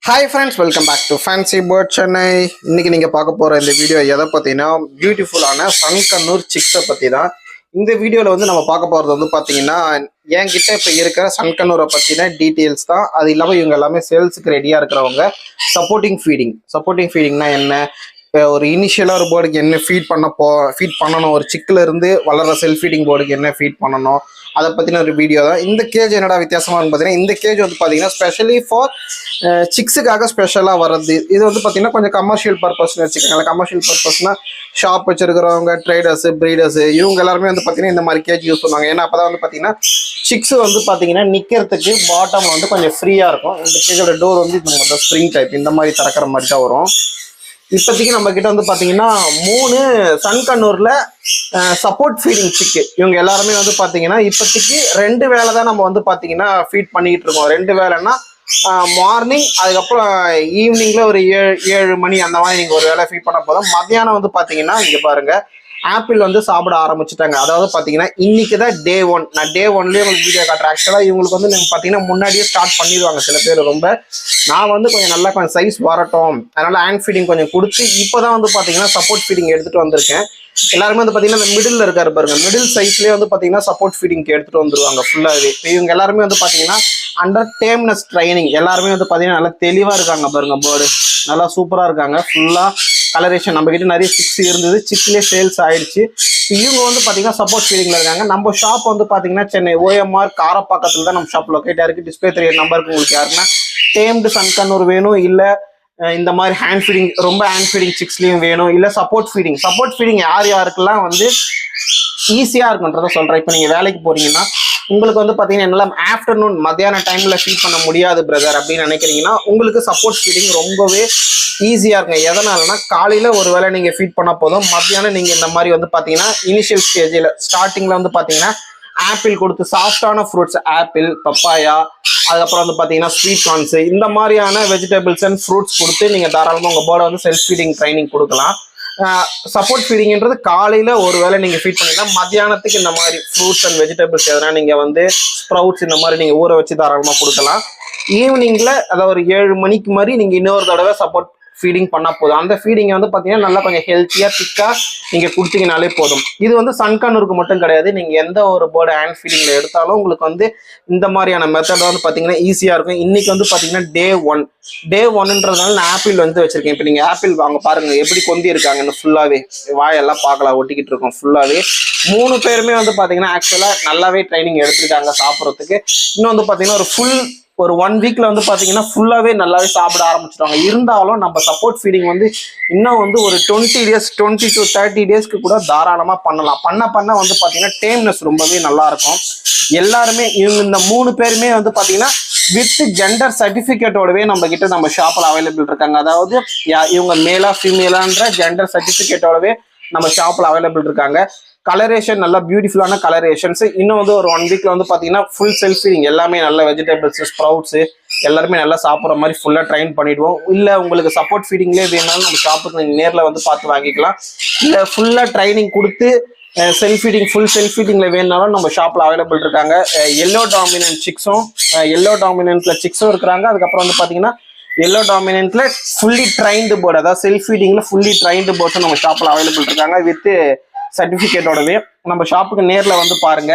Hi friends, welcome back to fancy bird Chennai. இன்னைக்கு நீங்கள் பார்க்க போகிற இந்த வீடியோ எதை பற்றினா பியூட்டிஃபுல்லான சன்கண்ணூர் சிக்ஸை பற்றி தான். இந்த வீடியோவில் வந்து நம்ம பார்க்க போகிறது வந்து பார்த்தீங்கன்னா என்கிட்ட இப்போ இருக்கிற சன்கண்ணூரை பற்றின டீட்டெயில்ஸ் தான். அது இல்லாமல் இவங்க எல்லாமே சேல்ஸுக்கு ரெடியாக இருக்கிறவங்க. சப்போர்ட்டிங் ஃபீடிங்னா என்ன, ஒரு இனிஷியலாக ஒரு பேர்டுக்கு என்ன ஃபீட் பண்ணணும், ஒரு சிக்கில் இருந்து வளர்கிற செல்ஃப் ஃபீடிங் பேர்டுக்கு என்ன ஃபீட் பண்ணணும், அதை பற்றின ஒரு வீடியோ தான். இந்த கேஜ் என்னடா வித்தியாசமாக பார்த்தீங்கன்னா, இந்த கேஜ் வந்து பார்த்தீங்கன்னா ஸ்பெஷலி ஃபார் சிக்ஸுக்காக ஸ்பெஷலாக வர்றது. இது வந்து பார்த்தீங்கன்னா கொஞ்சம் கமர்ஷியல் பர்பஸ்னு வச்சுக்கோங்களேன். கமர்ஷியல் பர்பஸ்னால் ஷாப் வச்சிருக்கிறவங்க, ட்ரேடர்ஸு, ப்ரீடர்ஸு, இவங்க எல்லாருமே வந்து பார்த்தீங்கன்னா இந்த மாதிரி கேஜ் யூஸ் பண்ணுவாங்க. ஏன்னா அப்போ தான் வந்து பார்த்தீங்கன்னா சிக்ஸ் வந்து பார்த்தீங்கன்னா நிற்கிறதுக்கு பாட்டமில் வந்து கொஞ்சம் ஃப்ரீயாக இருக்கும். இந்த கேஜோட டோர் வந்து இந்த ஸ்ப்ரிங் டைப் இந்த மாதிரி திறக்கிற மாதிரி தான் வரும். இப்போதைக்கு நம்ம கிட்ட வந்து பார்த்தீங்கன்னா 3 சன்கண்ணூரில் சப்போர்ட் ஃபீடிங் சிக்கு. இவங்க எல்லாருமே வந்து பார்த்தீங்கன்னா இப்போதைக்கு 2 வேளை தான் நம்ம வந்து பார்த்தீங்கன்னா ஃபீட் பண்ணிக்கிட்டு இருக்கோம். 2 வேளைன்னா மார்னிங், அதுக்கப்புறம் ஈவினிங்கில் ஒரு 7 மணி அந்த மாதிரி நீங்கள் ஒரு வேளை ஃபீட் பண்ண போதும். மத்தியானம் வந்து பார்த்தீங்கன்னா இங்கே பாருங்கள், ஆப்பிள் வந்து சாப்பிட ஆரம்பிச்சுட்டாங்க. அதாவது பார்த்தீங்கன்னா இன்னைக்கு தான் டே 1. நான் டே 1லேயே உங்களுக்கு வீடியோ காட்டுறேன். ஆக்சுவலாக இவங்களுக்கு வந்து நீங்கள் பார்த்தீங்கன்னா முன்னாடியே ஸ்டார்ட் பண்ணிடுவாங்க சில பேர். நான் வந்து கொஞ்சம் சைஸ் வரட்டும், அதனால ஹேண்ட் ஃபீடிங் கொஞ்சம் கொடுத்து இப்போ தான் வந்து பார்த்தீங்கன்னா சப்போர்ட் ஃபீடிங் எடுத்துகிட்டு வந்திருக்கேன். எல்லாருமே வந்து பார்த்தீங்கன்னா இந்த மிடில் இருக்காரு பாருங்க, மிடில் சைஸ்லேயே வந்து பார்த்தீங்கன்னா சப்போர்ட் ஃபீடிங்க்கு எடுத்துகிட்டு வந்துருவாங்க ஃபுல்லாகவே. இப்போ இவங்க எல்லாருமே வந்து பார்த்தீங்கன்னா அண்டர் டேம்னஸ் ட்ரைனிங். எல்லாருமே வந்து பார்த்தீங்கன்னா நல்லா தெளிவாக இருக்காங்க பாருங்க, பேர்டு நல்லா சூப்பராக இருக்காங்க. ஃபுல்லாக கலரேஷன் நம்ம கிட்ட நிறைய சிக்ஸ் இருந்தது, சிக்ஸ்லேயே சேல்ஸ் ஆயிடுச்சு. இவங்க வந்து பார்த்தீங்கன்னா சப்போர்ட் ஃபீடிங்ல இருக்காங்க. நம்ம ஷாப் வந்து பார்த்தீங்கன்னா சென்னை OMR காரப்பாக்கத்தில் தான் நம்ம ஷாப் லொக்கேட்டாக இருக்குது. டிஸ்பிளே 3 நம்பருக்கு உங்களுக்கு யாருன்னா டேம்டு சன்கண்ணூர் வேணும், இல்லை இந்த மாதிரி ஹேண்ட் ஃபீடிங், ரொம்ப ஹேண்ட் ஃபீடிங் சிக்ஸ்லையும் வேணும், இல்லை சப்போர்ட் ஃபீடிங் யாருக்கெல்லாம் வந்து ஈஸியாக இருக்குன்றதை சொல்கிறேன். இப்போ நீங்கள் வேலைக்கு போகிறீங்கன்னா உங்களுக்கு வந்து பார்த்தீங்கன்னா என்னால் ஆஃப்டர்நூன் மத்தியான டைமில் ஃபீட் பண்ண முடியாது பிரதர் அப்படின்னு நினைக்கிறீங்கன்னா உங்களுக்கு சப்போர்ட் ஃபீடிங் ரொம்பவே ஈஸியாக இருக்குங்க. எதனாலனா காலையில் ஒரு வேளை நீங்கள் ஃபீட் பண்ண போதும், மத்தியானம் நீங்கள் இந்த மாதிரி வந்து பார்த்தீங்கன்னா இனிஷியல் ஸ்டேஜில் ஸ்டார்டிங்கில் வந்து பார்த்தீங்கன்னா ஆப்பிள் கொடுத்து சாஃப்டான ஃப்ரூட்ஸ், ஆப்பிள், பப்பாயா, அதுக்கப்புறம் வந்து பார்த்தீங்கன்னா ஸ்வீட் கார்ன்ஸு, இந்த மாதிரியான வெஜிடபிள்ஸ் அண்ட் ஃப்ரூட்ஸ் கொடுத்து நீங்கள் தாராளமாக உங்கள் பேர்டை வந்து செல்ஃப் ஃபீடிங் ட்ரைனிங் கொடுக்கலாம். சப்போர்ட் ஃபீடிங்ன்றது காலையில் ஒரு வேளை நீங்கள் ஃபீட் பண்ணிங்கன்னா மத்தியானத்துக்கு இந்த மாதிரி ஃப்ரூட்ஸ் அண்ட் வெஜிடபிள்ஸ் எதனா நீங்கள் வந்து ஸ்ப்ரவுட்ஸ் இந்த மாதிரி நீங்கள் ஊற வச்சு தாராளமாக கொடுக்கலாம். ஈவினிங்கில் அதாவது ஒரு 7 மணிக்கு மாதிரி நீங்கள் இன்னொரு தடவை சப்போர்ட் ஃபீடிங் பண்ணால் போதும். அந்த ஃபீடிங்கை வந்து பார்த்தீங்கன்னா நல்லா கொஞ்சம் ஹெல்த்தியாக திக்காக நீங்கள் கொடுத்தீங்கனாலே போதும். இது வந்து சன்கண்ணூருக்கு மட்டும் கிடையாது, நீங்கள் எந்த ஒரு பேர்டு ஹேண்ட் ஃபீடிங்கில் எடுத்தாலும் உங்களுக்கு வந்து இந்த மாதிரியான மெத்தட் வந்து பார்த்தீங்கன்னா ஈஸியாக இருக்கும். இன்றைக்கி வந்து பார்த்தீங்கன்னா டே 1ன்றதுனால நான் ஆப்பிள் வந்து வச்சுருக்கேன். இப்போ நீங்கள் ஆப்பிள் வாங்க பாருங்கள் எப்படி கொந்தி இருக்காங்கன்னு ஃபுல்லாகவே வாயெல்லாம் பார்க்கலாம், ஒட்டிக்கிட்டு இருக்கோம் ஃபுல்லாகவே. 3 பேருமே வந்து பார்த்தீங்கன்னா ஆக்சுவலாக நல்லாவே ட்ரைனிங் எடுத்துருக்காங்க சாப்பிட்றதுக்கு. இன்னும் வந்து பார்த்தீங்கன்னா ஒரு 1 வீக்ல வந்து பார்த்தீங்கன்னா ஃபுல்லாகவே நல்லாவே சாப்பிட ஆரம்பிச்சிடுவாங்க. இருந்தாலும் நம்ம சப்போர்ட் ஃபீடிங் வந்து இன்னும் வந்து ஒரு 20 to 30 டேஸ்க்கு கூட தாராளமாக பண்ணலாம். பண்ண வந்து பார்த்தீங்கன்னா டேம்னஸ் ரொம்பவே நல்லா இருக்கும். எல்லாருமே இவங்க இந்த 3 பேருமே வந்து பார்த்தீங்கன்னா வித் ஜெண்டர் சர்டிஃபிகேட்டோடவே நம்ம ஷாப்பில் அவைலபிள் இருக்காங்க. அதாவது இவங்க மேலா ஃபீமேலான்ற ஜெண்டர் சர்டிஃபிகேட்டோடவே நம்ம ஷாப்பில் அவைலபிள் இருக்காங்க. கலரேஷன் நல்லா பியூட்டிஃபுல்லான கலரேஷன்ஸ். இன்னும் வந்து ஒரு 1 வீக்ல வந்து பார்த்தீங்கன்னா ஃபுல் செல்ஃப் ஃபீடிங் எல்லாமே நல்ல வெஜிடபிள்ஸ், ஸ்ப்ரவுட்ஸ் எல்லாருமே நல்லா சாப்பிட்ற மாதிரி ஃபுல்லாக ட்ரைன் பண்ணிடுவோம். இல்லை உங்களுக்கு சப்போர்ட் ஃபீடிங்லேயே வேணாலும் நம்ம ஷாப்புக்கு நீங்கள் நேரில் வந்து பார்த்து வாங்கிக்கலாம். இல்லை ஃபுல்லாக ட்ரைனிங் கொடுத்து ஃபுல் செல்ஃப் ஃபீடிங்கில் வேணுனாலும் நம்ம ஷாப்பில் அவைலபிள் இருக்காங்க. எல்லோ டாமினன்ட்ல சிக்ஸும் இருக்கிறாங்க. அதுக்கப்புறம் வந்து பார்த்தீங்கன்னா எல்லோ டாமினன்ட்ல ஃபுல்லி ட்ரைன்டு போர்டு, அதாவது செல்ஃப் ஃபீடிங்ல ஃபுல்லி ட்ரைன்டு போர்ட்ஸும் நம்ம ஷாப்பில் அவைலபிள் இருக்காங்க வித் சர்டிஃபிகேட்டோடவே. நம்ம ஷாப்புக்கு நேரில் வந்து பாருங்க.